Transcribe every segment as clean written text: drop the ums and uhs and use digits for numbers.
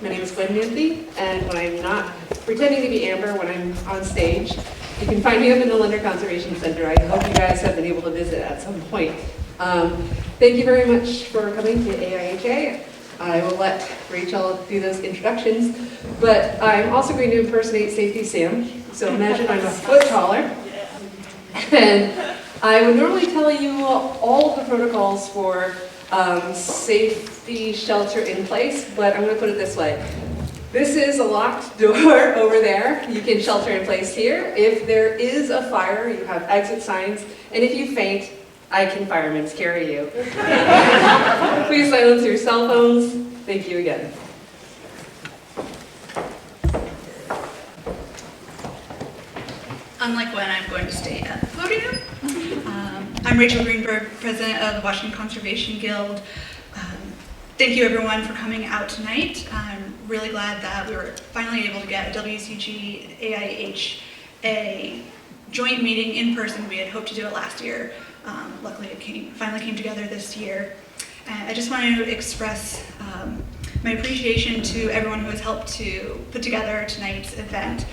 My name is Gwen Manthey, and when I'm not pretending to be Amber when I'm on stage, you can find me up in the Lender Conservation Center. I hope you guys have been able to visit at some point. Thank you very much for coming to AIHA. I will let Rachel do those introductions, but I'm also going to impersonate Safety Sam. So imagine I'm a foot taller, and I would normally tell you all of the protocols for safety shelter in place, but I'm going to put it this way. This is a locked door over there. You can shelter in place here. If there is a fire, you have exit signs, and if you faint, I can firemen's carry you. Please silence your cell phones. Thank you again. Unlike Gwen, I'm going to stay at the podium. I'm Rachel Greenberg, president of the Washington Conservation Guild. Thank you everyone for coming out tonight. I'm really glad that we were finally able to get a WCG AIHA joint meeting in person. We had hoped to do it last year. Luckily it finally came together this year. And I just want to express my appreciation to everyone who has helped to put together tonight's event.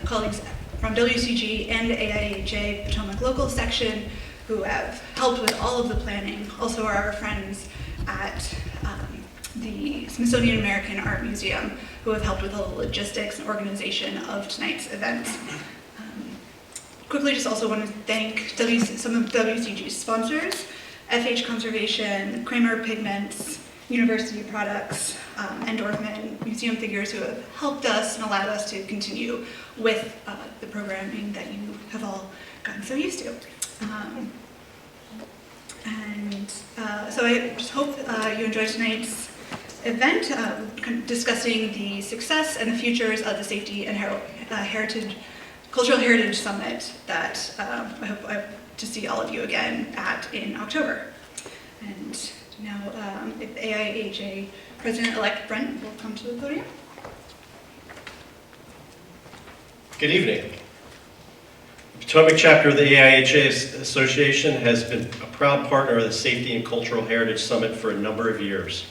Colleagues from WCG and AIHA Potomac local section who have helped with all of the planning. Also our friends at the Smithsonian American Art Museum who have helped with the logistics and organization of tonight's events. Quickly just also want to thank some of WCG's sponsors, FH Conservation, Kramer Pigments, University Products, and Dorfman Museum Figures who have helped us and allowed us to continue with the programming that you have all gotten so used to. So I just hope you enjoyed tonight's event, discussing the success and the futures of the Safety and Cultural Heritage Summit that I hope to see all of you again in October. And now, if AIHA President-elect Brent will come to the podium. Good evening. The Potomac chapter of the AIHA Association has been a proud partner of the Safety and Cultural Heritage Summit for a number of years.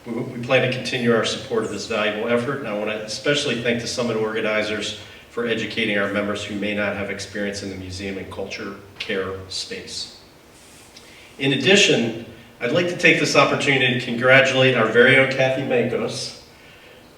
We plan to continue our support of this valuable effort, and I want to especially thank the summit organizers for educating our members who may not have experience in the museum and culture care space. In addition, I'd like to take this opportunity to congratulate our very own Kathy Makos,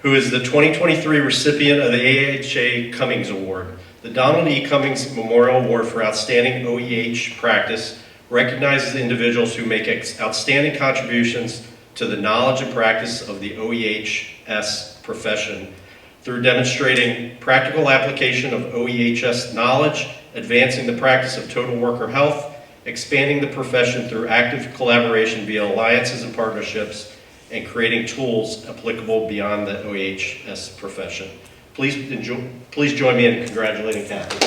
who is the 2023 recipient of the AIHA Cummings Award. The Donald E. Cummings Memorial Award for Outstanding OEH Practice recognizes individuals who make outstanding contributions to the knowledge and practice of the OEHS profession through demonstrating practical application of OEHS knowledge, advancing the practice of total worker health, expanding the profession through active collaboration via alliances and partnerships, and creating tools applicable beyond the OEHS profession. Please join me in congratulating Kathy.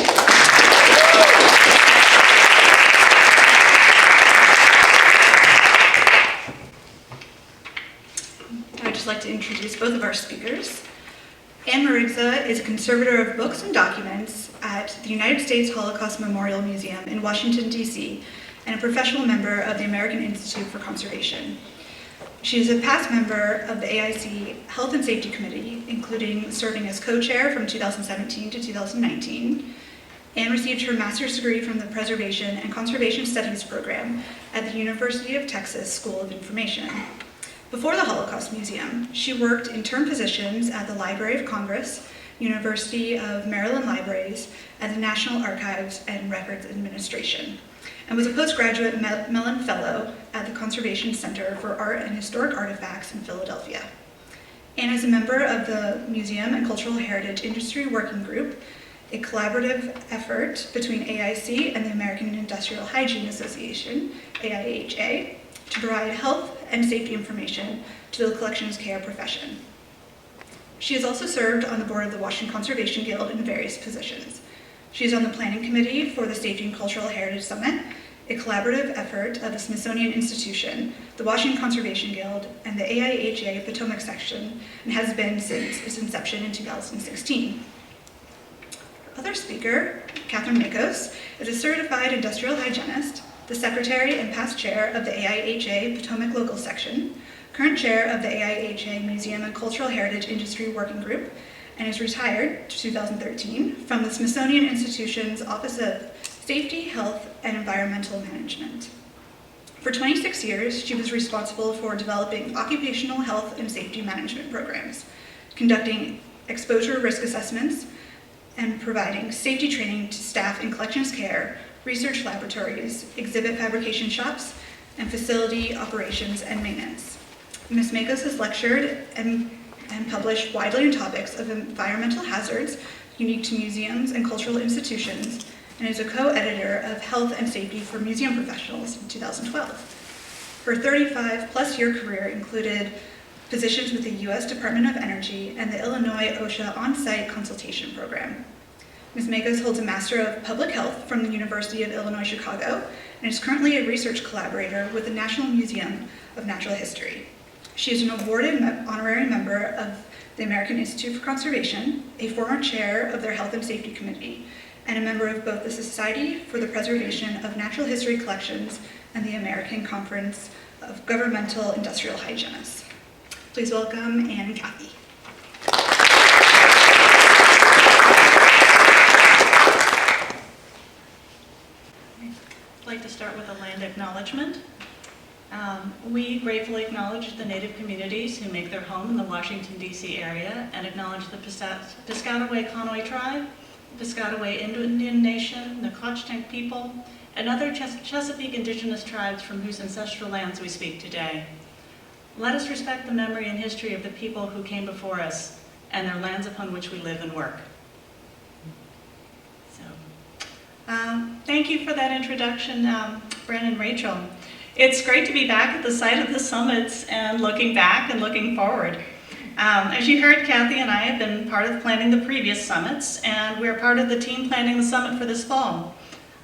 I'd just like to introduce both of our speakers. Anne Marigza is a conservator of books and documents at the United States Holocaust Memorial Museum in Washington, D.C., and a professional member of the American Institute for Conservation. She is a past member of the AIC Health and Safety Committee, including serving as co-chair from 2017 to 2019. Anne received her master's degree from the Preservation and Conservation Studies program at the University of Texas School of Information. Before the Holocaust Museum, she worked in term positions at the Library of Congress, University of Maryland Libraries, and the National Archives and Records Administration, and was a postgraduate Mellon Fellow at the Conservation Center for Art and Historic Artifacts in Philadelphia. Anne is a member of the Museum and Cultural Heritage Industry Working Group, a collaborative effort between AIC and the American Industrial Hygiene Association, AIHA, to provide health and safety information to the collections care profession. She has also served on the board of the Washington Conservation Guild in various positions. She is on the planning committee for the Safety and Cultural Heritage Summit, a collaborative effort of the Smithsonian Institution, the Washington Conservation Guild, and the AIHA Potomac section, and has been since its inception in 2016. Our other speaker, Catherine Makos, is a certified industrial hygienist, the secretary and past chair of the AIHA Potomac local section, current chair of the AIHA Museum and Cultural Heritage Industry Working Group, and is retired 2013 from the Smithsonian Institution's Office of Safety, Health, and Environmental Management. For 26 years, she was responsible for developing occupational health and safety management programs, conducting exposure risk assessments, and providing safety training to staff in collections care, research laboratories, exhibit fabrication shops, and facility operations and maintenance. Ms. Makos has lectured and published widely on topics of environmental hazards unique to museums and cultural institutions, and is a co-editor of Health and Safety for Museum Professionals in 2012. Her 35-plus year career included positions with the U.S. Department of Energy and the Illinois OSHA On-Site Consultation Program. Ms. Makos holds a Master of Public Health from the University of Illinois Chicago and is currently a research collaborator with the National Museum of Natural History. She is an awarded honorary member of the American Institute for Conservation, a former chair of their Health and Safety Committee, and a member of both the Society for the Preservation of Natural History Collections and the American Conference of Governmental Industrial Hygienists. Please welcome Anne and Kathy. I'd like to start with a land acknowledgement. We gratefully acknowledge the Native communities who make their home in the Washington, D.C. area and acknowledge the Piscataway Conoy tribe, Piscataway Indian Nation, the Nacotchtank people, and other Chesapeake indigenous tribes from whose ancestral lands we speak today. Let us respect the memory and history of the people who came before us and their lands upon which we live and work. Thank you for that introduction, Bren and Rachel. It's great to be back at the site of the summits and looking back and looking forward. As you heard, Kathy and I have been part of planning the previous summits, and we're part of the team planning the summit for this fall.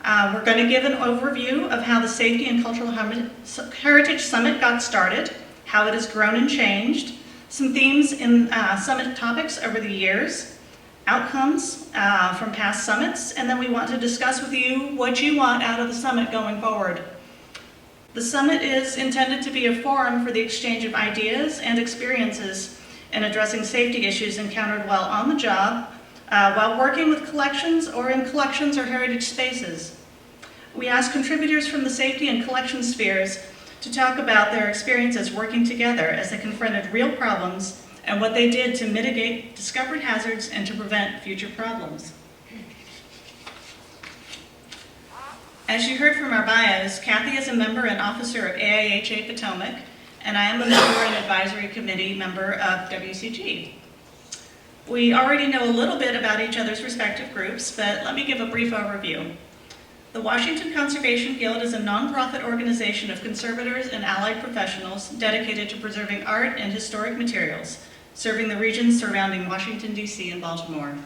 We're going to give an overview of how the Safety and Cultural Heritage Summit got started, how it has grown and changed, some themes in summit topics over the years, outcomes from past summits, and then we want to discuss with you what you want out of the summit going forward. The summit is intended to be a forum for the exchange of ideas and experiences in addressing safety issues encountered while on the job, while working with collections or in collections or heritage spaces. We ask contributors from the safety and collection spheres to talk about their experiences working together as they confronted real problems and what they did to mitigate discovered hazards and to prevent future problems. As you heard from our bios, Kathy is a member and officer of AIHA Potomac, and I am a member and advisory committee member of WCG. We already know a little bit about each other's respective groups, but let me give a brief overview. The Washington Conservation Guild is a nonprofit organization of conservators and allied professionals dedicated to preserving art and historic materials, serving the regions surrounding Washington, D.C. and Baltimore.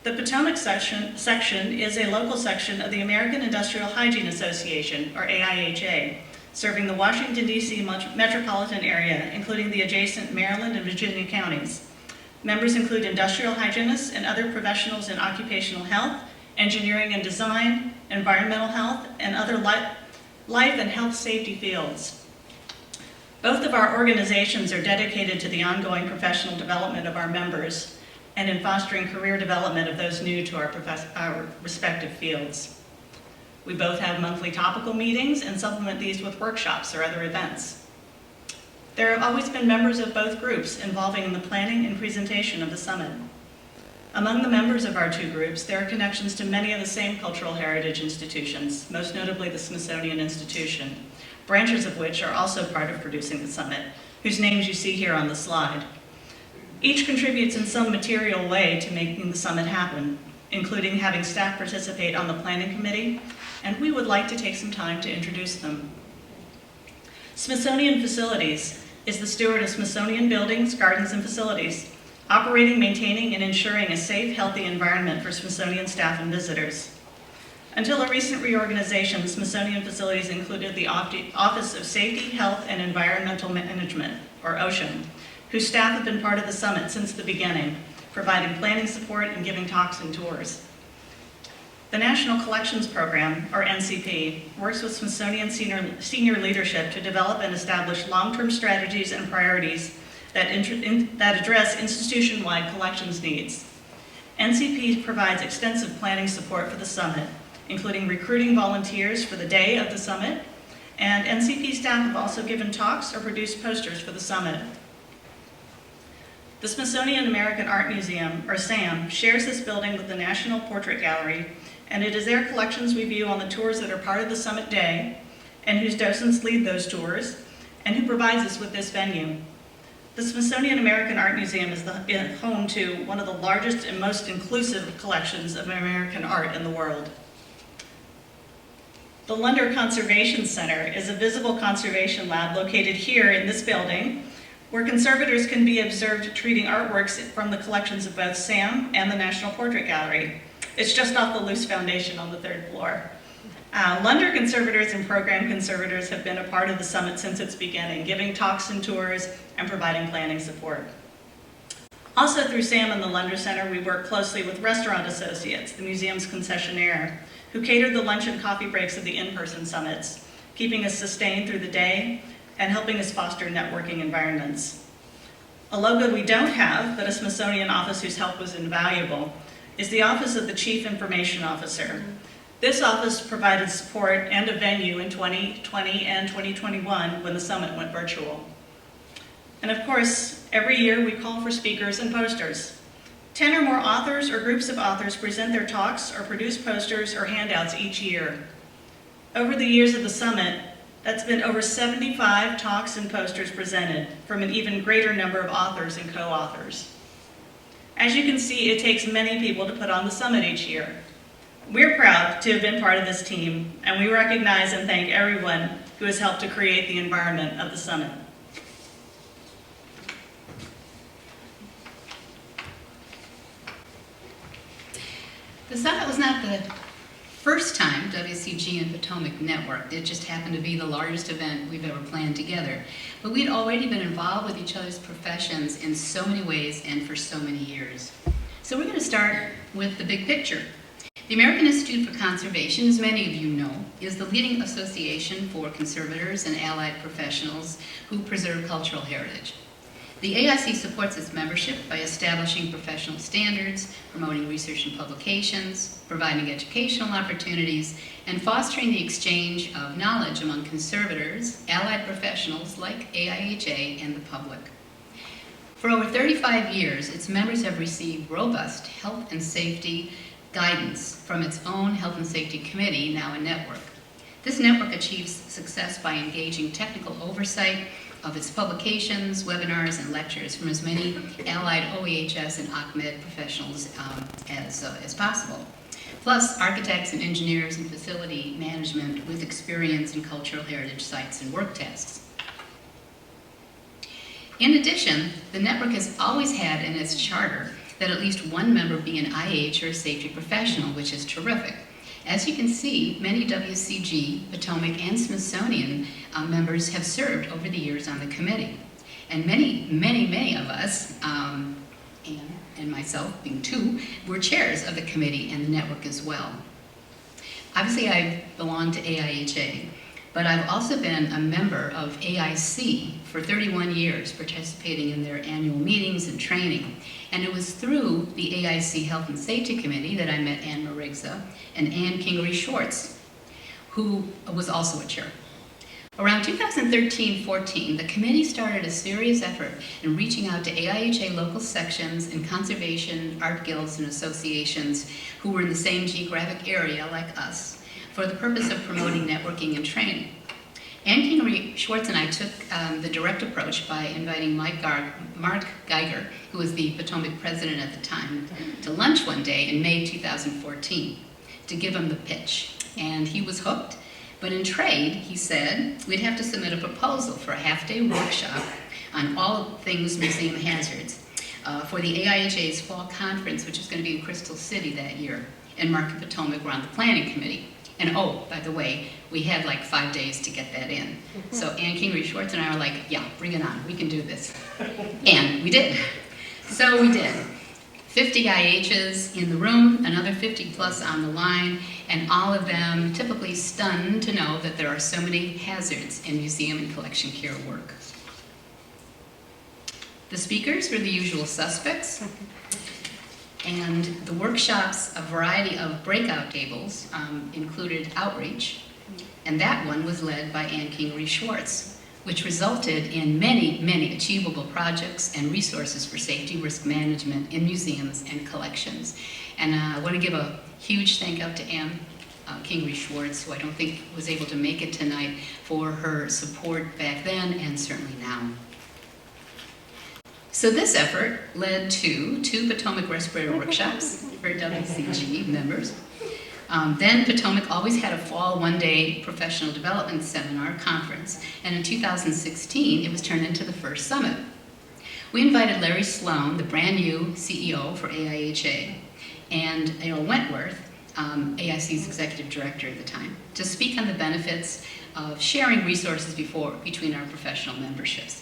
The Potomac section is a local section of the American Industrial Hygiene Association, or AIHA, serving the Washington, D.C. metropolitan area, including the adjacent Maryland and Virginia counties. Members include industrial hygienists and other professionals in occupational health, engineering and design, environmental health, and other life and health safety fields. Both of our organizations are dedicated to the ongoing professional development of our members and in fostering career development of those new to our respective fields. We both have monthly topical meetings and supplement these with workshops or other events. There have always been members of both groups involving in the planning and presentation of the summit. Among the members of our two groups, there are connections to many of the same cultural heritage institutions, most notably the Smithsonian Institution, branches of which are also part of producing the summit, whose names you see here on the slide. Each contributes in some material way to making the summit happen, including having staff participate on the planning committee, and we would like to take some time to introduce them. Smithsonian Facilities is the steward of Smithsonian buildings, gardens, and facilities, operating, maintaining, and ensuring a safe, healthy environment for Smithsonian staff and visitors. Until a recent reorganization, Smithsonian Facilities included the Office of Safety, Health, and Environmental Management, or OSHA, whose staff have been part of the summit since the beginning, providing planning support and giving talks and tours. The National Collections Program, or NCP, works with Smithsonian senior leadership to develop and establish long-term strategies and priorities that address institution-wide collections needs. NCP provides extensive planning support for the summit, including recruiting volunteers for the day of the summit, and NCP staff have also given talks or produced posters for the summit. The Smithsonian American Art Museum, or SAM, shares this building with the National Portrait Gallery, and it is their collections we view on the tours that are part of the summit day, and whose docents lead those tours, and who provides us with this venue. The Smithsonian American Art Museum is home to one of the largest and most inclusive collections of American art in the world. The Lunder Conservation Center is a visible conservation lab located here in this building, where conservators can be observed treating artworks from the collections of both SAM and the National Portrait Gallery. It's just off the loose foundation on the 3rd floor. Lunder conservators and program conservators have been a part of the summit since its beginning, giving talks and tours and providing planning support. Also through SAM and the Lunder Center, we work closely with Restaurant Associates, the museum's concessionaire, who catered the lunch and coffee breaks of the in-person summits, keeping us sustained through the day and helping us foster networking environments. A logo we don't have, but a Smithsonian office whose help was invaluable, is the Office of the Chief Information Officer. This office provided support and a venue in 2020 and 2021 when the summit went virtual. And of course, every year we call for speakers and posters. 10 or more authors or groups of authors present their talks or produce posters or handouts each year. Over the years of the summit, that's been over 75 talks and posters presented from an even greater number of authors and co-authors. As you can see, it takes many people to put on the summit each year. We're proud to have been part of this team, and we recognize and thank everyone who has helped to create the environment of the summit. The summit was not the first time WCG and Potomac networked. It just happened to be the largest event we've ever planned together. But we'd already been involved with each other's professions in so many ways and for so many years. So we're going to start with the big picture. The American Institute for Conservation, as many of you know, is the leading association for conservators and allied professionals who preserve cultural heritage. The AIC supports its membership by establishing professional standards, promoting research and publications, providing educational opportunities, and fostering the exchange of knowledge among conservators, allied professionals like AIHA, and the public. For over 35 years, its members have received robust health and safety guidance from its own Health and Safety Committee, now a network. This network achieves success by engaging technical oversight of its publications, webinars, and lectures from as many allied OEHS and ACMED professionals as possible, plus architects and engineers and facility management with experience in cultural heritage sites and work tasks. In addition, the network has always had in its charter that at least one member be an IH or a safety professional, which is terrific. As you can see, many WCG, Potomac, and Smithsonian members have served over the years on the committee. And many of us, Anne and myself being two, were chairs of the committee and the network as well. Obviously, I belong to AIHA, but I've also been a member of AIC for 31 years, participating in their annual meetings and training. And it was through the AIC Health and Safety Committee that I met Anne Marigza and Anne Kingery-Schwartz, who was also a chair. Around 2013-14, the committee started a serious effort in reaching out to AIHA local sections and conservation, art guilds, and associations who were in the same geographic area like us for the purpose of promoting networking and training. Anne Kingery-Schwartz and I took the direct approach by inviting Mark Geiger, who was the Potomac president at the time, to lunch one day in May 2014 to give him the pitch. And he was hooked, but in trade, he said, we'd have to submit a proposal for a half-day workshop on all things museum hazards for the AIHA's fall conference, which is going to be in Crystal City that year. And Mark and Potomac were on the planning committee. And oh, by the way, we had like 5 days to get that in. So Anne Kingery-Schwartz and I were like, yeah, bring it on, we can do this. And we did. So we did. 50 IHs in the room, another 50 plus on the line, and all of them typically stunned to know that there are so many hazards in museum and collection care work. The speakers were the usual suspects, and the workshops, a variety of breakout tables, included outreach, and that one was led by Ann Kingery-Schwartz, which resulted in many, many achievable projects and resources for safety risk management in museums and collections. And I want to give a huge thank out to Ann Kingery-Schwartz, who I don't think was able to make it tonight, for her support back then and certainly now. So this effort led to 2 Potomac respirator workshops for WCG members. Then Potomac always had a fall one-day professional development seminar conference, and in 2016 it was turned into the first summit. We invited Larry Sloan, the brand new CEO for AIHA, and Errol Wentworth, AIC's executive director at the time, to speak on the benefits of sharing resources between our professional memberships.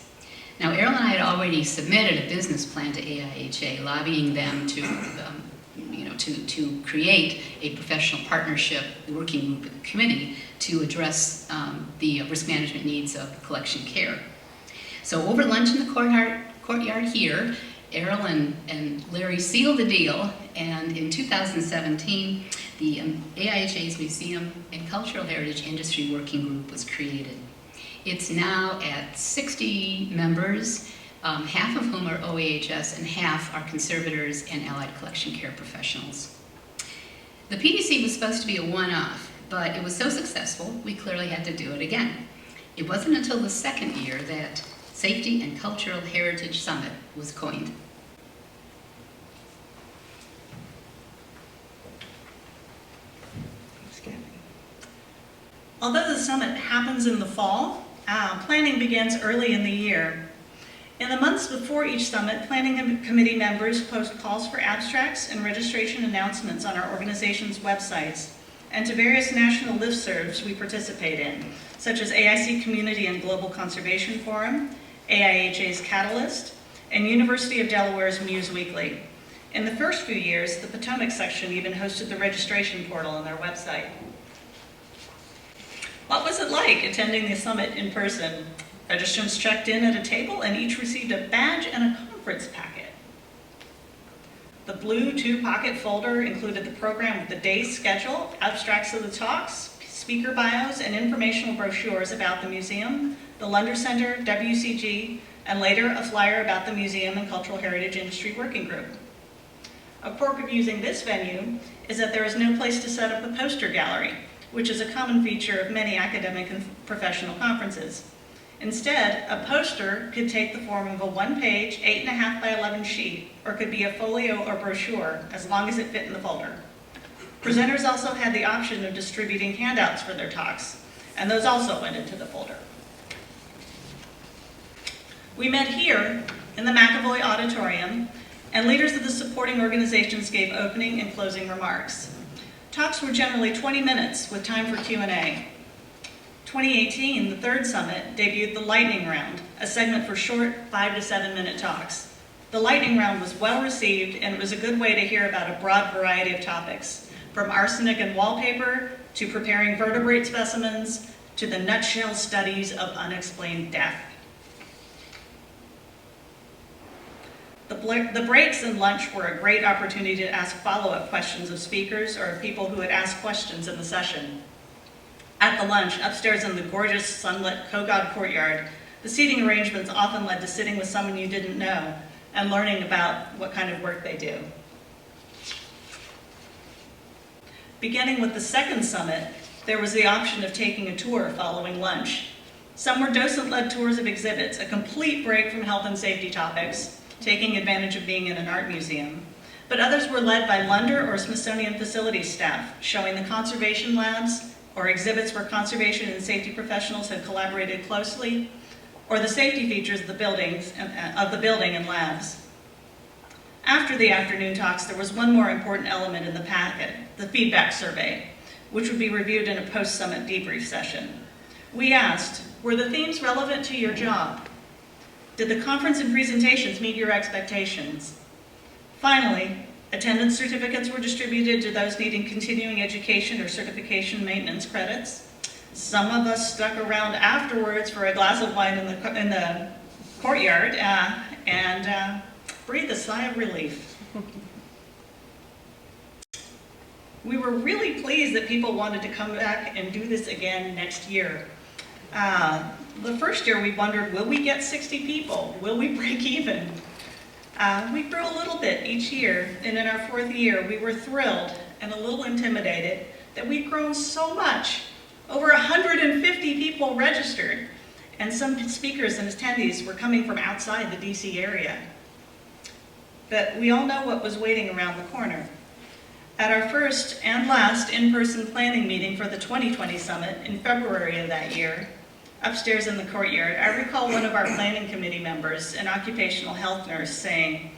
Now, Errol and I had already submitted a business plan to AIHA, lobbying them to create a professional partnership, working group committee to address the risk management needs of collection care. So over lunch in the courtyard here, Errol and Larry sealed the deal, and in 2017, the AIHA's Museum and Cultural Heritage Industry Working Group was created. It's now at 60 members, half of whom are OAHS and half are conservators and allied collection care professionals. The PDC was supposed to be a one-off, but it was so successful, we clearly had to do it again. It wasn't until the second year that Safety and Cultural Heritage Summit was coined. Although the summit happens in the fall, planning begins early in the year. In the months before each summit, planning committee members post calls for abstracts and registration announcements on our organization's websites and to various national listservs we participate in, such as AIC Community and Global Conservation Forum, AIHA's Catalyst, and University of Delaware's Muse Weekly. In the first few years, the Potomac section even hosted the registration portal on their website. What was it like attending the summit in person? Registrants checked in at a table and each received a badge and a conference packet. The blue 2-pocket folder included the program with the day's schedule, abstracts of the talks, speaker bios, and informational brochures about the museum, the Lunder Center, WCG, and later a flyer about the Museum and Cultural Heritage Industry Working Group. A quirk of using this venue is that there is no place to set up a poster gallery, which is a common feature of many academic and professional conferences. Instead, a poster could take the form of a 1-page, 8.5 by 11 sheet, or could be a folio or brochure, as long as it fit in the folder. Presenters also had the option of distributing handouts for their talks, and those also went into the folder. We met here in the McAvoy Auditorium, and leaders of the supporting organizations gave opening and closing remarks. Talks were generally 20 minutes with time for Q&A. 2018, the third summit, debuted the Lightning Round, a segment for short 5 to 7 minute talks. The Lightning Round was well received, and it was a good way to hear about a broad variety of topics, from arsenic and wallpaper, to preparing vertebrate specimens, to the nutshell studies of unexplained death. The breaks and lunch were a great opportunity to ask follow-up questions of speakers or of people who had asked questions in the session. At the lunch, upstairs in the gorgeous sunlit Kogod courtyard, the seating arrangements often led to sitting with someone you didn't know and learning about what kind of work they do. Beginning with the second summit, there was the option of taking a tour following lunch. Some were docent-led tours of exhibits, a complete break from health and safety topics, taking advantage of being in an art museum. But others were led by Lunder or Smithsonian facilities staff, showing the conservation labs, or exhibits where conservation and safety professionals had collaborated closely, or the safety features of the building and labs. After the afternoon talks, there was one more important element in the packet, the feedback survey, which would be reviewed in a post-summit debrief session. We asked, were the themes relevant to your job? Did the conference and presentations meet your expectations? Finally, attendance certificates were distributed to those needing continuing education or certification maintenance credits. Some of us stuck around afterwards for a glass of wine in the courtyard and breathed a sigh of relief. We were really pleased that people wanted to come back and do this again next year. The first year we wondered, will we get 60 people? Will we break even? We grew a little bit each year, and in our 4th year, we were thrilled and a little intimidated that we'd grown so much. Over 150 people registered, and some speakers and attendees were coming from outside the DC area. But we all know what was waiting around the corner. At our first and last in-person planning meeting for the 2020 summit in February of that year, upstairs in the courtyard, I recall one of our planning committee members, an occupational health nurse, saying,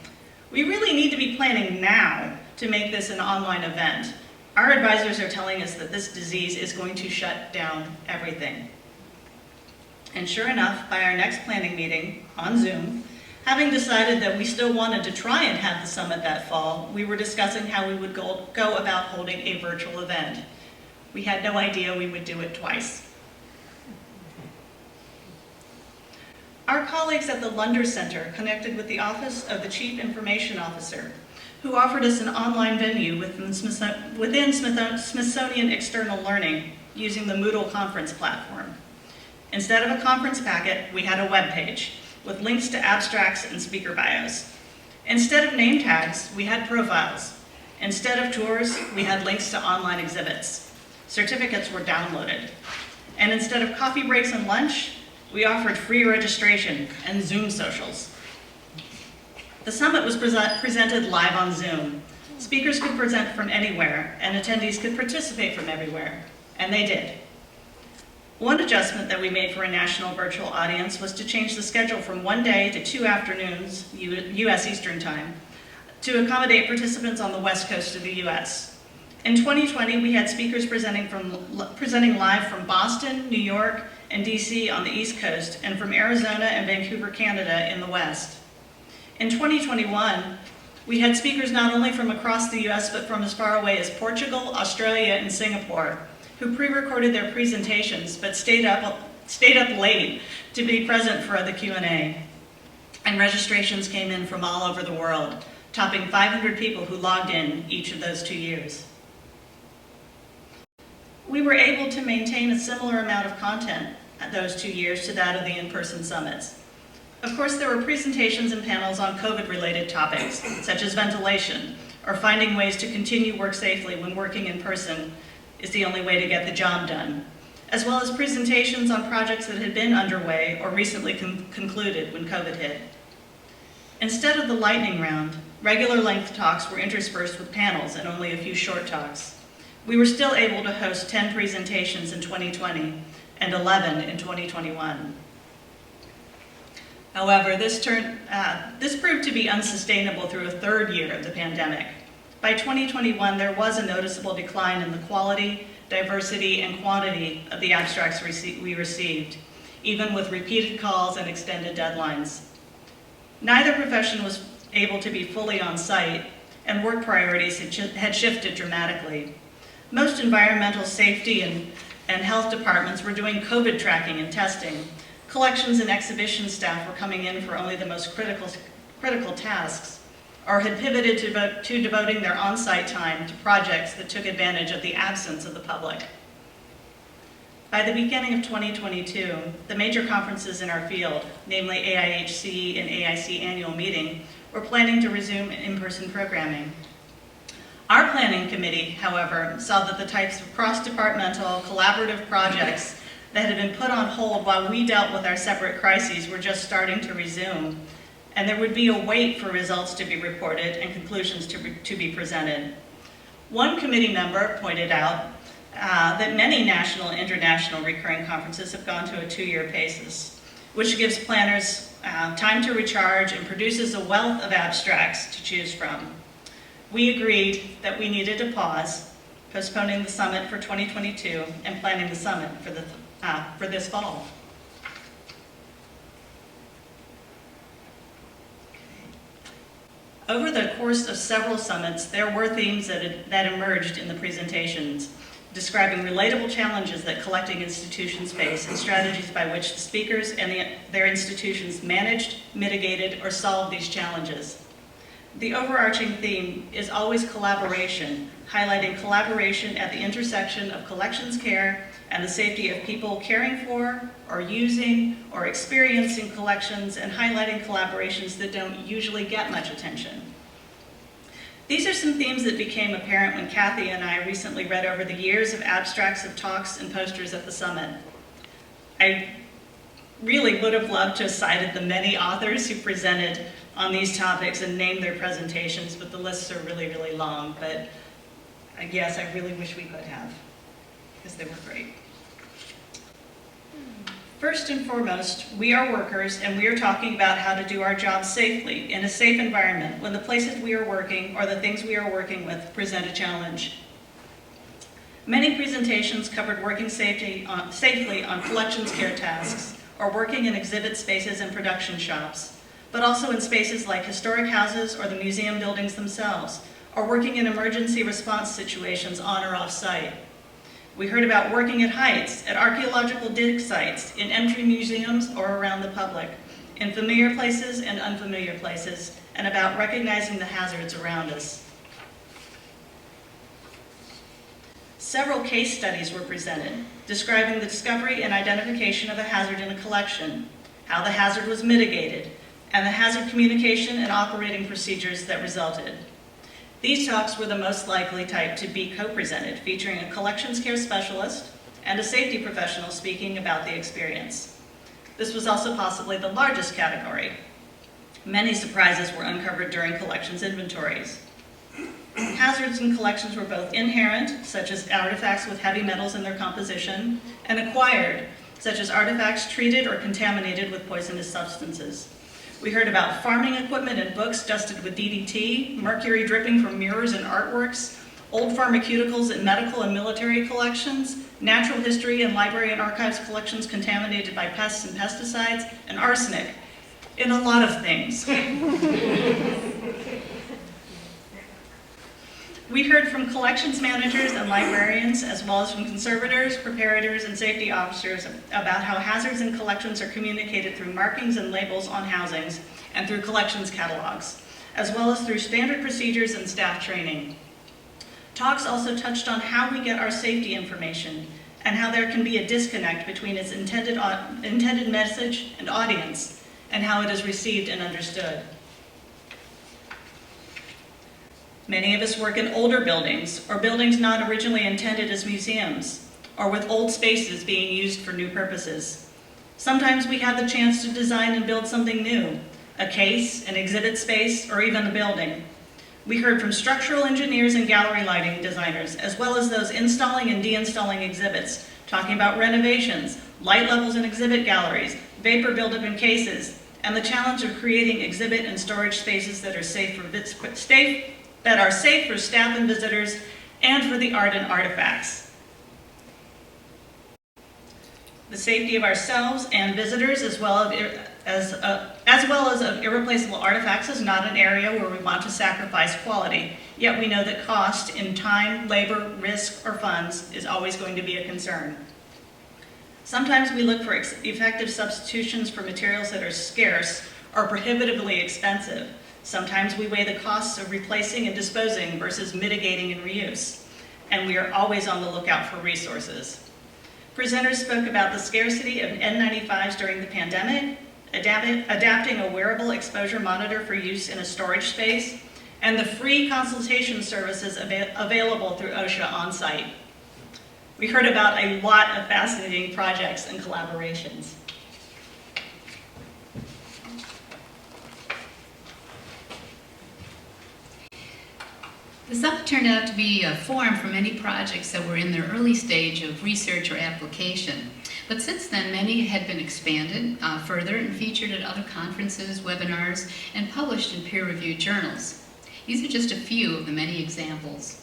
"We really need to be planning now to make this an online event. Our advisors are telling us that this disease is going to shut down everything." And sure enough, by our next planning meeting on Zoom, having decided that we still wanted to try and have the summit that fall, we were discussing how we would go about holding a virtual event. We had no idea we would do it twice. Our colleagues at the Lunder Center connected with the Office of the Chief Information Officer, who offered us an online venue within Smithsonian External Learning using the Moodle conference platform. Instead of a conference packet, we had a web page with links to abstracts and speaker bios. Instead of name tags, we had profiles. Instead of tours, we had links to online exhibits. Certificates were downloaded. And instead of coffee breaks and lunch, we offered free registration and Zoom socials. The summit was presented live on Zoom. Speakers could present from anywhere, and attendees could participate from everywhere, and they did. One adjustment that we made for a national virtual audience was to change the schedule from 1 day to 2 afternoons, US Eastern Time, to accommodate participants on the West Coast of the US. In 2020, we had speakers presenting live from Boston, New York, and DC on the East Coast, and from Arizona and Vancouver, Canada in the West. In 2021, we had speakers not only from across the US, but from as far away as Portugal, Australia, and Singapore, who pre-recorded their presentations, but stayed up late to be present for the Q&A. And registrations came in from all over the world, topping 500 people who logged in each of those 2 years. We were able to maintain a similar amount of content at those 2 years to that of the in-person summits. Of course, there were presentations and panels on COVID-related topics, such as ventilation, or finding ways to continue work safely when working in person is the only way to get the job done, as well as presentations on projects that had been underway or recently concluded when COVID hit. Instead of the lightning round, regular length talks were interspersed with panels and only a few short talks. We were still able to host 10 presentations in 2020 and 11 in 2021. However, this proved to be unsustainable through a 3rd year of the pandemic. By 2021, there was a noticeable decline in the quality, diversity, and quantity of the abstracts we received, even with repeated calls and extended deadlines. Neither profession was able to be fully on site, and work priorities had shifted dramatically. Most environmental safety and health departments were doing COVID tracking and testing. Collections and exhibition staff were coming in for only the most critical tasks, or had pivoted to devoting their on-site time to projects that took advantage of the absence of the public. By the beginning of 2022, the major conferences in our field, namely AIHC and AIC annual meeting, were planning to resume in-person programming. Our planning committee, however, saw that the types of cross-departmental collaborative projects that had been put on hold while we dealt with our separate crises were just starting to resume, and there would be a wait for results to be reported and conclusions to be presented. One committee member pointed out that many national and international recurring conferences have gone to a 2-year basis, which gives planners time to recharge and produces a wealth of abstracts to choose from. We agreed that we needed to pause, postponing the summit for 2022 and planning the summit for this fall. Over the course of several summits, there were themes that emerged in the presentations, describing relatable challenges that collecting institutions face and strategies by which the speakers and their institutions managed, mitigated, or solved these challenges. The overarching theme is always collaboration, highlighting collaboration at the intersection of collections care and the safety of people caring for, or using, or experiencing collections, and highlighting collaborations that don't usually get much attention. These are some themes that became apparent when Kathy and I recently read over the years of abstracts of talks and posters at the summit. I really would have loved to have cited the many authors who presented on these topics and named their presentations, but the lists are really, really long. But yes, I really wish we could have, because they were great. First and foremost, we are workers, and we are talking about how to do our jobs safely in a safe environment when the places we are working or the things we are working with present a challenge. Many presentations covered working safely on collections care tasks or working in exhibit spaces and production shops, but also in spaces like historic houses or the museum buildings themselves, or working in emergency response situations on or off site. We heard about working at heights, at archaeological dig sites, in empty museums or around the public, in familiar places and unfamiliar places, and about recognizing the hazards around us. Several case studies were presented, describing the discovery and identification of a hazard in a collection, how the hazard was mitigated, and the hazard communication and operating procedures that resulted. These talks were the most likely type to be co-presented, featuring a collections care specialist and a safety professional speaking about the experience. This was also possibly the largest category. Many surprises were uncovered during collections inventories. Hazards in collections were both inherent, such as artifacts with heavy metals in their composition, and acquired, such as artifacts treated or contaminated with poisonous substances. We heard about farming equipment and books dusted with DDT, mercury dripping from mirrors and artworks, old pharmaceuticals in medical and military collections, natural history and library and archives collections contaminated by pests and pesticides, and arsenic in a lot of things. We heard from collections managers and librarians, as well as from conservators, preparators, and safety officers about how hazards in collections are communicated through markings and labels on housings and through collections catalogs, as well as through standard procedures and staff training. Talks also touched on how we get our safety information and how there can be a disconnect between its intended message and audience and how it is received and understood. Many of us work in older buildings or buildings not originally intended as museums or with old spaces being used for new purposes. Sometimes we have the chance to design and build something new, a case, an exhibit space, or even a building. We heard from structural engineers and gallery lighting designers, as well as those installing and deinstalling exhibits, talking about renovations, light levels in exhibit galleries, vapor buildup in cases, and the challenge of creating exhibit and storage spaces that are safe for staff and visitors and for the art and artifacts. The safety of ourselves and visitors, as well as of irreplaceable artifacts, is not an area where we want to sacrifice quality, yet we know that cost in time, labor, risk, or funds is always going to be a concern. Sometimes we look for effective substitutions for materials that are scarce or prohibitively expensive. Sometimes we weigh the costs of replacing and disposing versus mitigating and reuse, and we are always on the lookout for resources. Presenters spoke about the scarcity of N95s during the pandemic, adapting a wearable exposure monitor for use in a storage space, and the free consultation services available through OSHA on-site. We heard about a lot of fascinating projects and collaborations. The summit turned out to be a forum for many projects that were in their early stage of research or application. But since then, many had been expanded further and featured at other conferences, webinars, and published in peer-reviewed journals. These are just a few of the many examples.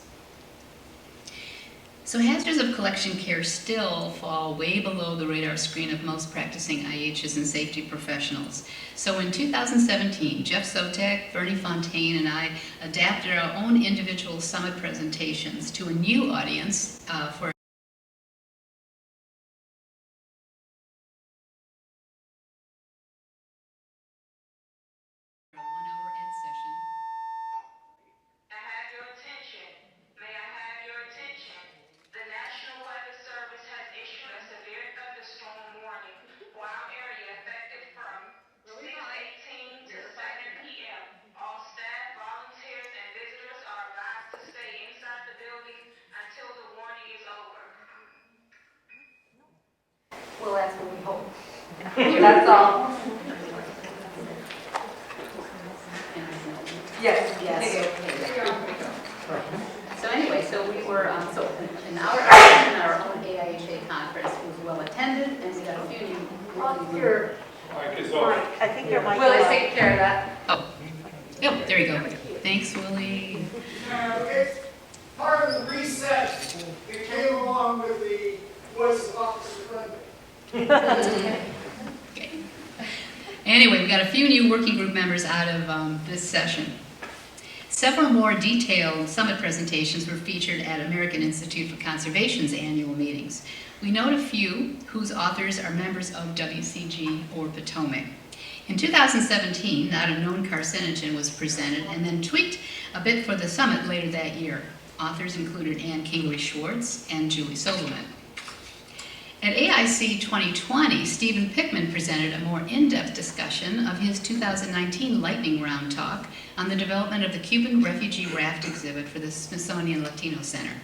So hazards of collection care still fall way below the radar screen of most practicing IHs and safety professionals. So in 2017, Jeff Sotek, Bernie Fontaine, and I adapted our own individual summit presentations to a new audience for a 1-hour ed session. I have your attention. May I have your attention? The National Weather Service has issued a severe thunderstorm warning for our area effective from 6:18 to 7 p.m. All staff, volunteers, and visitors are advised to stay inside the building until the warning is over. Well, that's what we hope. That's all. Yes. So anyway, so we were, so an hour in our own AIHA conference was well attended, and we got a few new. Here. I think there might be. Willie's taking care of that. Oh, yep, there you go. Thanks, Willie. It's part of the reset that came along with the Voice of Officer Friendly. Okay. Anyway, we got a few new working group members out of this session. Several more detailed summit presentations were featured at American Institute for Conservation's annual meetings. We note a few whose authors are members of WCG or Potomac. In 2017, Not a Known Carcinogen was presented and then tweaked a bit for the summit later that year. Authors included Ann Kingley-Schwartz and Julie Sobelman. At AIC 2020, Stephen Pickman presented a more in-depth discussion of his 2019 lightning round talk on the development of the Cuban refugee raft exhibit for the Smithsonian Latino Center.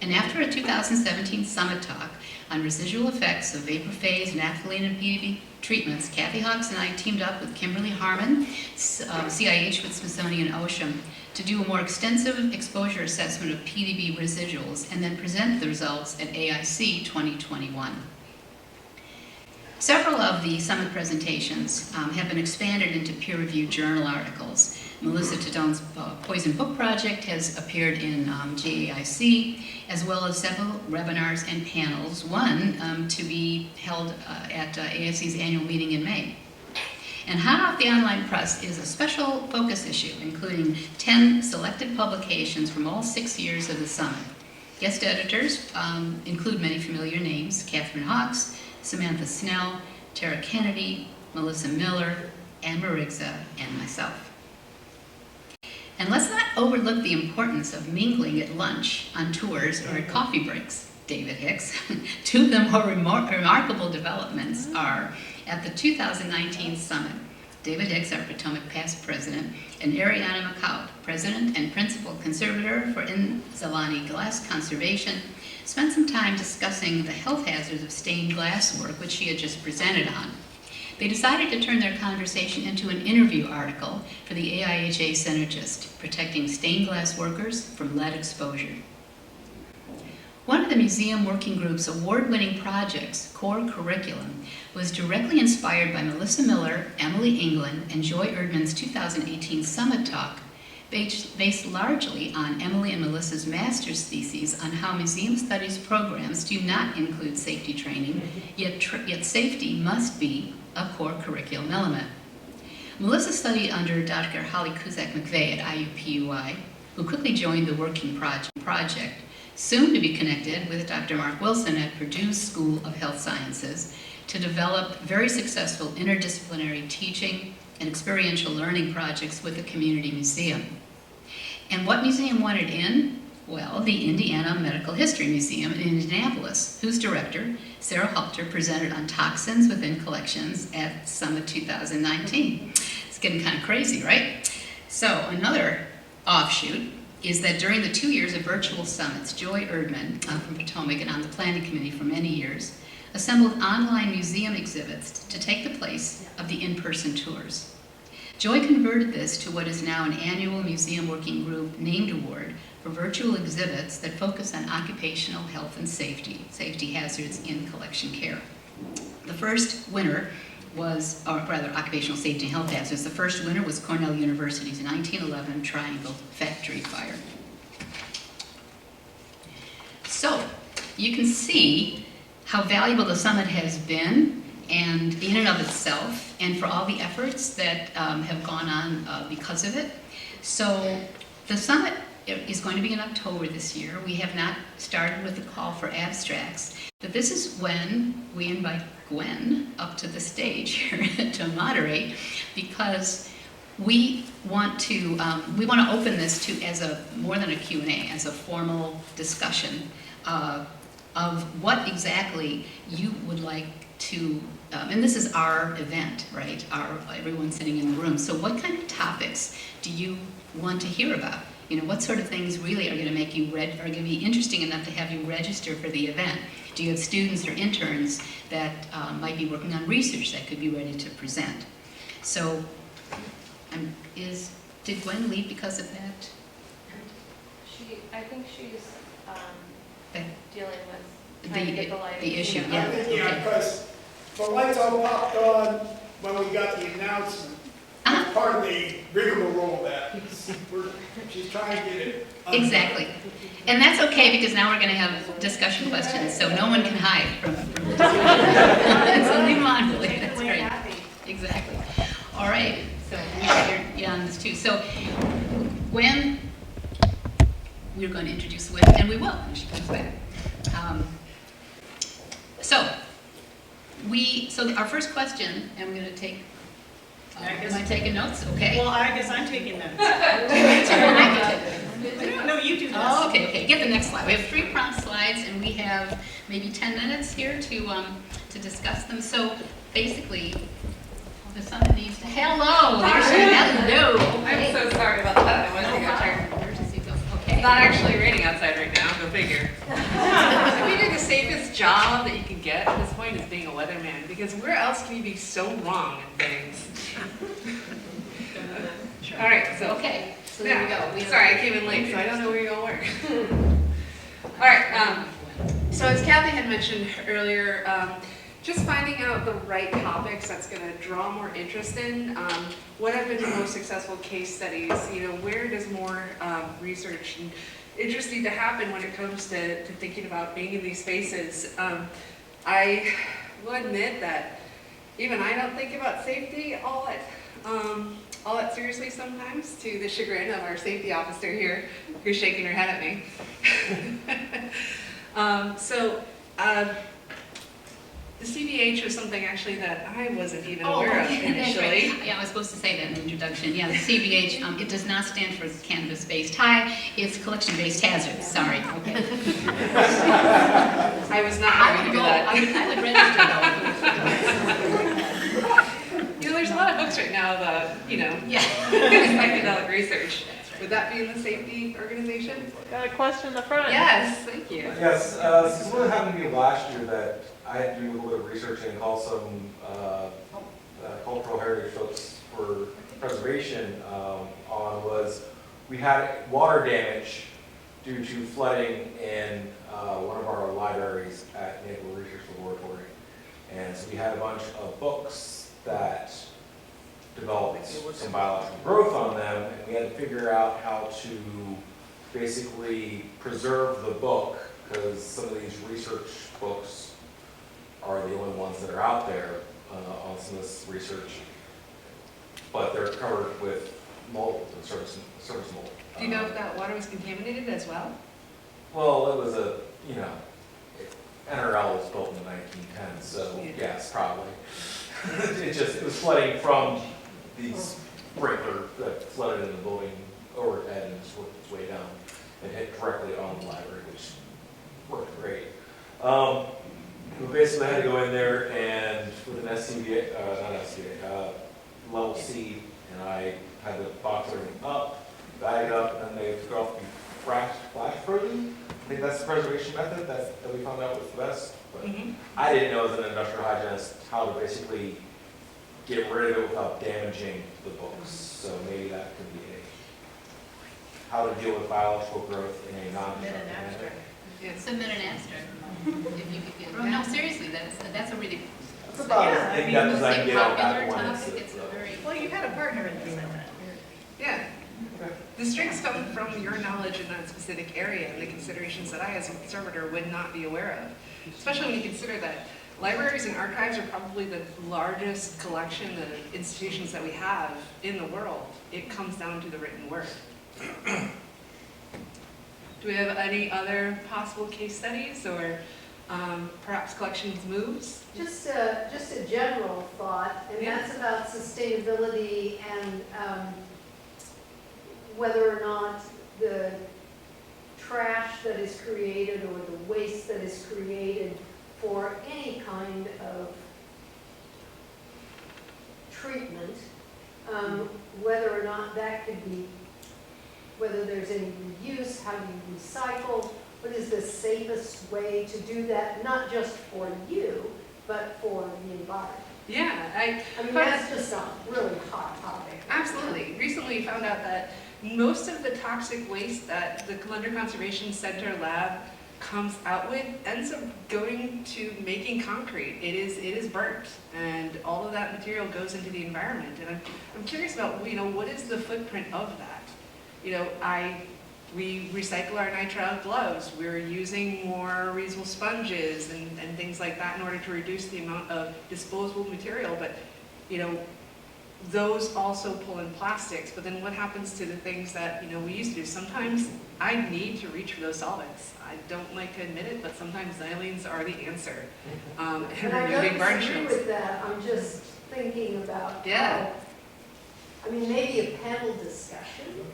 And after a 2017 summit talk on residual effects of vapor phase, naphthalene, and PDB treatments, Kathy Hawks and I teamed up with Kimberly Harmon, CIH with Smithsonian Ocean, to do a more extensive exposure assessment of PDB residuals and then present the results at AIC 2021. Several of the summit presentations have been expanded into peer-reviewed journal articles. Melissa Tadone's Poison Book Project has appeared in JAIC, as well as several webinars and panels, one to be held at AIC's annual meeting in May. And hot off the online press is a special focus issue, including 10 selected publications from all 6 years of the summit. Guest editors include many familiar names: Catherine Hawks, Samantha Snell, Tara Kennedy, Melissa Miller, Ann Marigza, and myself. And let's not overlook the importance of mingling at lunch, on tours, or at coffee breaks, David Hicks. Two of the more remarkable developments are at the 2019 summit. David Hicks, our Potomac past president, and Ariana Makos, president and principal conservator for Inzalani Glass Conservation, spent some time discussing the health hazards of stained glass work, which she had just presented on. They decided to turn their conversation into an interview article for the AIHA Synergist, Protecting Stained Glass Workers from Lead Exposure. One of the museum working group's award-winning projects, Core Curriculum, was directly inspired by Melissa Miller, Emily England, and Joy Erdman's 2018 Summit Talk, based largely on Emily and Melissa's master's theses on how museum studies programs do not include safety training, yet safety must be a core curriculum element. Melissa studied under Dr. Holly Cusack-McVeigh at IUPUI, who quickly joined the working project, soon to be connected with Dr. Mark Wilson at Purdue School of Health Sciences to develop very successful interdisciplinary teaching and experiential learning projects with the community museum. And what museum wanted in? Well, the Indiana Medical History Museum in Indianapolis, whose director, Sarah Halter, presented on toxins within collections at Summit 2019. It's getting kind of crazy, right? So another offshoot is that during the 2 years of virtual summits, Joy Erdman from Potomac and on the planning committee for many years, assembled online museum exhibits to take the place of the in-person tours. Joy converted this to what is now an annual museum working group named award for virtual exhibits that focus on occupational health and safety hazards in collection care. The first winner was, or rather occupational safety and health hazards, the first winner was Cornell University's 1911 Triangle Factory Fire. So, you can see how valuable the summit has been, and in and of itself, and for all the efforts that have gone on because of it. So, the summit is going to be in October this year. We have not started with the call for abstracts, but this is when we invite Gwen up to the stage here to moderate, because we want to open this to as a more than a Q&A, as a formal discussion of what exactly you would like to, and this is our event, right? Everyone sitting in the room. So what kind of topics do you want to hear about? You know, what sort of things really are going to make you are going to be interesting enough to have you register for the event? Do you have students or interns that might be working on research that could be ready to present? So, did Gwen leave because of that? I think she's Okay. dealing with trying to get the lighting. The issue, I yeah. think, yeah, Okay. because the lights all popped on when we got the announcement. It's part of the rigmarole that she's trying to get it. Exactly. And that's okay, because now we're going to have discussion questions, so no one can hide from the discussion. So leave them on, really. That's great. Exactly. All right. So you're on this too. So Gwen, we're going to introduce Gwen, and we will when she comes back. So our first question, and we're going to take. Am I taking notes? Okay. Well, I guess I'm taking notes. No, you do this. Oh, okay. Get the next slide. We have 3 prompt slides, and we have maybe 10 minutes here to discuss them. So basically, the summit needs to. Hello. Hello. I'm so sorry about that. I wanted to go check. Emergency go. Okay. It's not actually raining outside right now, go figure. I figure the safest job that you can get at this point is being a weatherman, because where else can you be so wrong in things? All right, so. Okay. So there we go. Sorry, I came in late, so I don't know where you all work. All right, so as Kathy had mentioned earlier, just finding out the right topics that's going to draw more interest in. What have been the most successful case studies? You know, where does more research and interest need to happen when it comes to thinking about being in these spaces? I will admit that even I don't think about safety all that seriously sometimes, to the chagrin of our safety officer here, who's shaking her head at me. The CBH was something actually that I wasn't even aware of initially. Right. Yeah, I was supposed to say that in the introduction. Yeah, the CBH, it does not stand for cannabis-based high, it's collection-based hazards. Sorry. Okay. I was not going to do that. I would register though. You know, there's a lot of books right now about, Yeah. psychedelic research. Would that be in the safety organization? Got a question in the front. Yes, thank you. Yes, this one happened to me last year that I had to do a little bit of research and call some cultural heritage folks for preservation on was we had water damage due to flooding in one of our libraries at Naval Research Laboratory. And so we had a bunch of books that developed some biological growth on them, and we had to figure out how to basically preserve the book, because some of these research books are the only ones that are out there on some of this research, but they're covered with mold, and surface mold. Do you know if that water was contaminated as well? Well, it was NRL was built in the 1910s, so yes, probably. It was flooding from these sprinkler that flooded in the building overhead and just worked its way down and hit directly on the library, which worked great. We basically had to go in there and with an level C, and I had to box everything up, bag it up, and then they took off the flash frozen. I think that's the preservation method that we found out was the best. But I didn't know as an industrial hygienist how to basically get rid of it without damaging the books. So maybe that could be how to deal with biological growth in a non-destructive manner. Submit an abstract. If you could get, no, seriously, that's a really. That's about as in-depth as I can get on that popular one. topic. It's a very. Well, you had a partner in this, I thought. Yeah. The strengths come from your knowledge in that specific area and the considerations that I, as a conservator, would not be aware of. Especially when you consider that libraries and archives are probably the largest collection of institutions that we have in the world. It comes down to the written word. Do we have any other possible case studies or perhaps collections moves? Just a general thought, and that's about sustainability and whether or not the trash that is created or the waste that is created for any kind of treatment, whether or not that could be, whether there's any reuse, how do you recycle, what is the safest way to do that, not just for you, but for the environment. Yeah, I mean, that's just a really hot topic. absolutely. Recently found out that most of the toxic waste that the Lender Conservation Center lab comes out with ends up going to making concrete. It is burnt, and all of that material goes into the environment. And I'm curious about, what is the footprint of that? We recycle our nitrile gloves. We're using more reusable sponges and things like that in order to reduce the amount of disposable material. But, those also pull in plastics. But then what happens to the things that, we used to do? Sometimes I need to reach for those solvents. I don't like to admit it, but sometimes xylenes are the answer. And And I removing don't burn disagree shields. with that, I'm just thinking about Yeah. how, maybe a panel discussion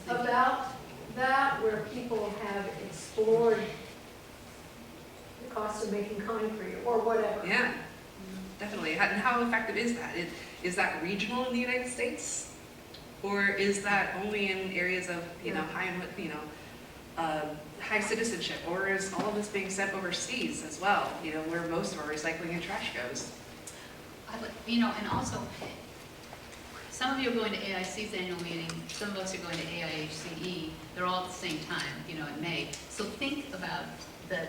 about that, where people have explored the cost of making concrete or whatever. Yeah, definitely. And how effective is that? Is that regional in the United States? Or is that only in areas of, high citizenship? Or is all of this being sent overseas as well, where most of our recycling and trash goes? And also, some of you are going to AIC's annual meeting, some of us are going to AIHCE. They're all at the same time, in May. So think about the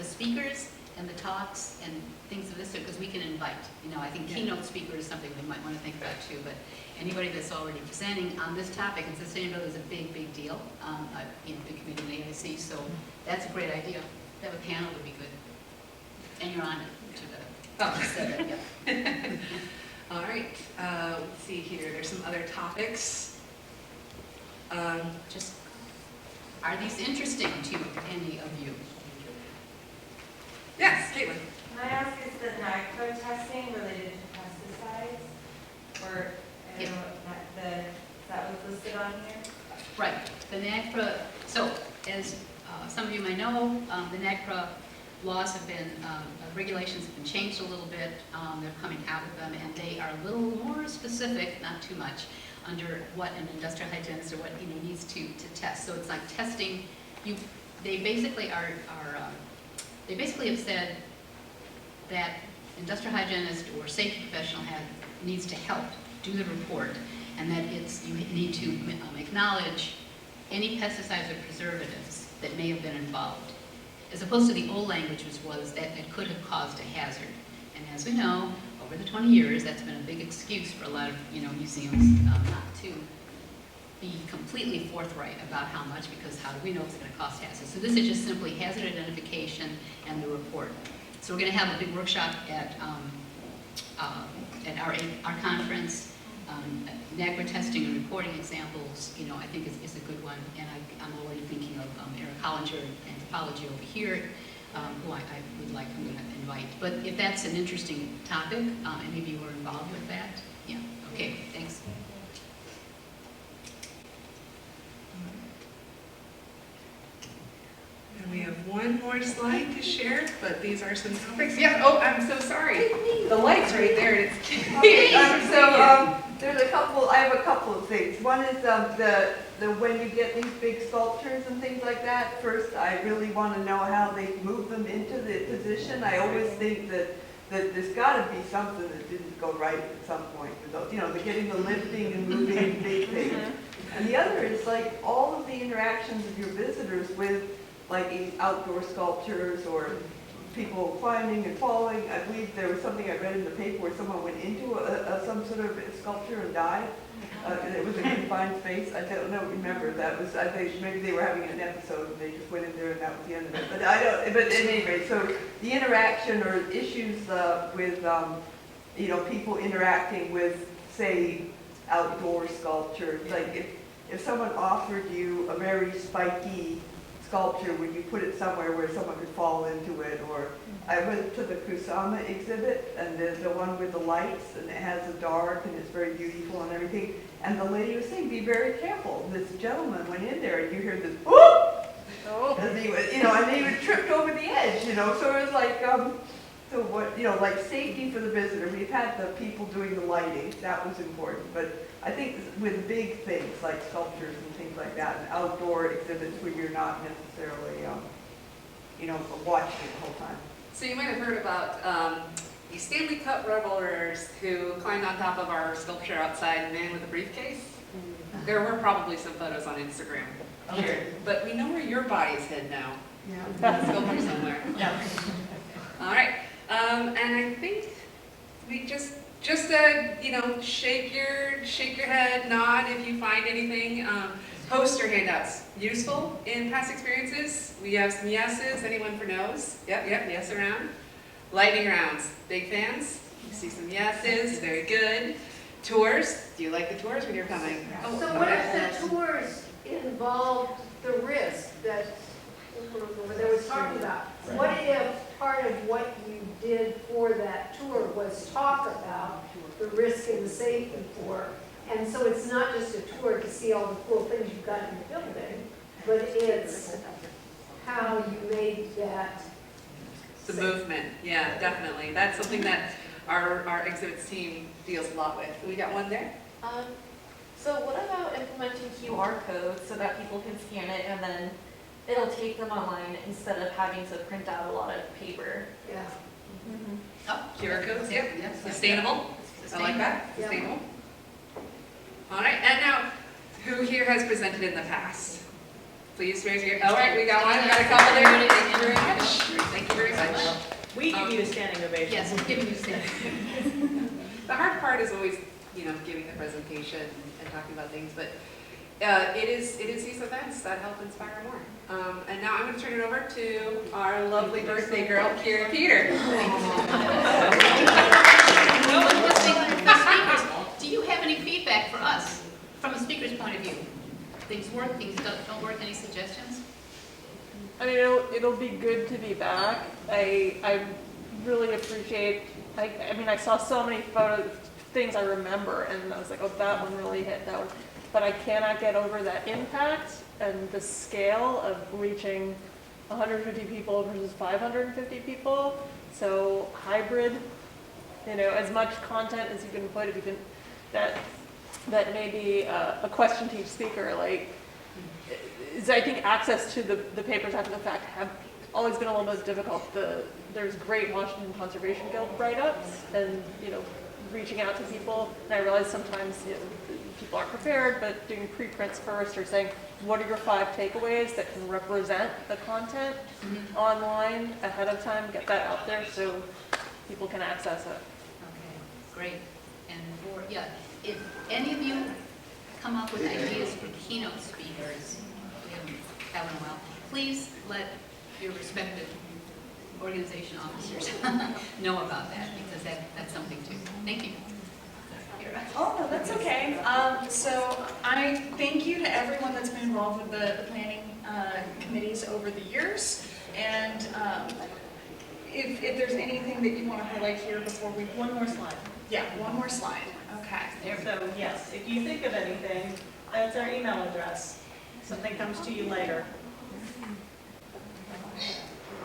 speakers and the talks and things of this sort, because we can invite. I think keynote speaker is something we might want to think about too. But anybody that's already presenting on this topic, and sustainability is a big, big deal. Big committee in the AIC, so that's a great idea. To have a panel would be good. And you're on it. Just said that, yeah. All right, let's see here. There's some other topics. Are these interesting to any of you? Yes, Caitlin. Can I ask, is the NICRO testing related to pesticides? Or, I don't know, that was listed on here? Right, the NAGPRA, so as some of you may know, the NAGPRA laws have been, regulations have been changed a little bit. They're coming out with them, and they are a little more specific, not too much, under what an industrial hygienist or what needs to test. So it's like testing. They basically have said that industrial hygienist or safety professional needs to help do the report, and that you need to acknowledge any pesticides or preservatives that may have been involved, as opposed to the old language, which was that it could have caused a hazard. And as we know, over the 20 years, that's been a big excuse for a lot of museums not to be completely forthright about how much, because how do we know it's going to cost hazard? So this is just simply hazard identification and the report. So we're going to have a big workshop at our conference. NAGPRA testing and reporting examples, I think is a good one. And I'm already thinking of Eric Hollinger, anthropology over here, who I would like to invite. But if that's an interesting topic, any of you are involved with that, yeah, okay, thanks. And we have one more slide to share, but these are some topics. Yeah, I'm so sorry. The light's right there. And it's I have a couple of things. One is when you get these big sculptures and things like that, first I really want to know how they move them into the position. I always think that there's got to be something that didn't go right at some point with those, the getting the lifting and moving big things. And the other is like all of the interactions of your visitors with like outdoor sculptures or people climbing and falling. I believe there was something I read in the paper where someone went into some sort of sculpture and died. It was a confined space. I don't know, remember, that was, I think maybe they were having an episode and they just went in there and that was the end of it. But I don't, but anyway, so the interaction or issues with, you know, people interacting with, say, outdoor sculpture, like if someone offered you a very spiky sculpture, would you put it somewhere where someone could fall into it? Or I went to the Kusama exhibit, and there's the one with the lights, and it has the dark, and it's very beautiful and everything. And the lady was saying, be very careful. This gentleman went in there, and you hear this, whoop! As he was, you know, and he was tripped over the edge, you know. So it was like, so what, you know, like safety for the visitor. We've had the people doing the lighting, that was important. But I think with big things like sculptures and things like that, and outdoor exhibits where you're not necessarily, you know, watching it the whole time. So you might have heard about the Stanley Cup revelers who climbed on top of our sculpture outside, Man with a Briefcase. There were probably some photos on Instagram. Sure. But we know where your body's hid now. Yeah. Sculpture somewhere. Yeah. All right. And I think we just you know, shake your head, nod if you find anything. Poster handouts, useful in past experiences. We have some yeses, anyone for no's? Yep, yes around. Lightning rounds, big fans? You see some yeses, very good. Tours, do you like the tours when you're coming? So what if the tours involved the risk that there was talking about? What if part of what you did for that tour was talk about the risk and the safety for? And so it's not just a tour to see all the cool things you've got in the building, but it's how you made that The safe. movement, yeah, definitely. That's something that our exhibits team deals a lot with. We got one there? So what about implementing QR codes so that people can scan it and then it'll take them online instead of having to print out a lot of paper? Yeah. Oh, QR codes, yep. Sustainable. I like that, Yeah. sustainable. All right, and now, who here has presented in the past? Please raise your, all right, we got one, we got a couple there. Thank you very much. Thank you very much. We give you a standing ovation. Yes, we're giving you standing. The hard part is always, you know, giving the presentation and talking about things, but it is these events that help inspire more. And now I'm going to turn it over to our lovely birthday girl, Kira Peter. Do you have any feedback for us from a speaker's point of view? Things work, things don't work, any suggestions? I mean, it'll be good to be back. I really appreciate, I mean, I saw so many things I remember, and I was like, oh, that one really hit, that one. But I cannot get over that impact and the scale of reaching 150 people versus 550 people. So hybrid, you know, as much content as you can put, if you can, that may be a question to each speaker. Like, I think access to the papers after the fact have always been a little bit difficult. There's great Washington Conservation Guild write-ups, and you know, reaching out to people. And I realize sometimes people aren't prepared, but doing preprints first, or saying, what are your 5 takeaways that can represent the content online ahead of time? Get that out there so people can access it. Okay, great. And if any of you come up with ideas for keynote speakers, we haven't had in a while, please let your respective organization officers know about that, because that's something too. Thank you. Oh, no, that's okay. So I thank you to everyone that's been involved with the planning committees over the years. And if there's anything that you want to highlight here before we... One more slide. Yeah, one more slide. Okay. So yes, if you think of anything, that's our email address. Something comes to you later.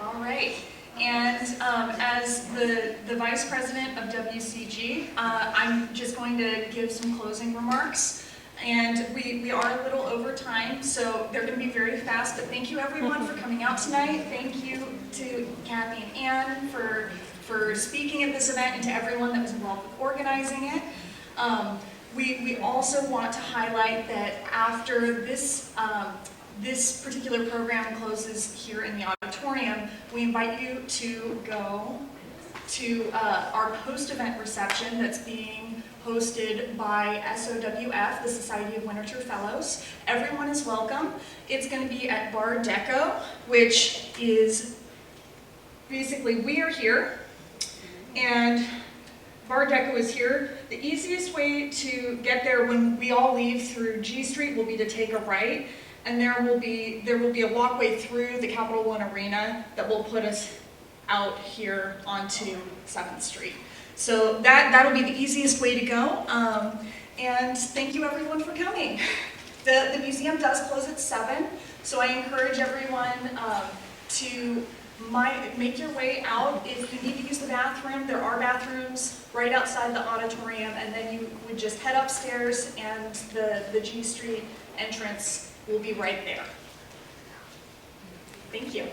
All right. And as the Vice President of WCG, I'm just going to give some closing remarks. And we are a little over time, so they're going to be very fast. But thank you, everyone, for coming out tonight. Thank you to Kathy and Ann for speaking at this event, and to everyone that was involved with organizing it. We also want to highlight that after this particular program closes here in the auditorium, we invite you to go to our post-event reception that's being hosted by SOWF, the Society of Literature Fellows. Everyone is welcome. It's going to be at Bar Deco, which is basically, we are here, and Bar Deco is here. The easiest way to get there when we all leave through G Street will be to take a right, and there will be a walkway through the Capital One Arena that will put us out here onto 7th Street. So that'll be the easiest way to go. And thank you everyone for coming. The museum does close at 7, so I encourage everyone to make your way out. If you need to use the bathroom, there are bathrooms right outside the auditorium, and then you would just head upstairs and the G Street entrance will be right there. Thank you.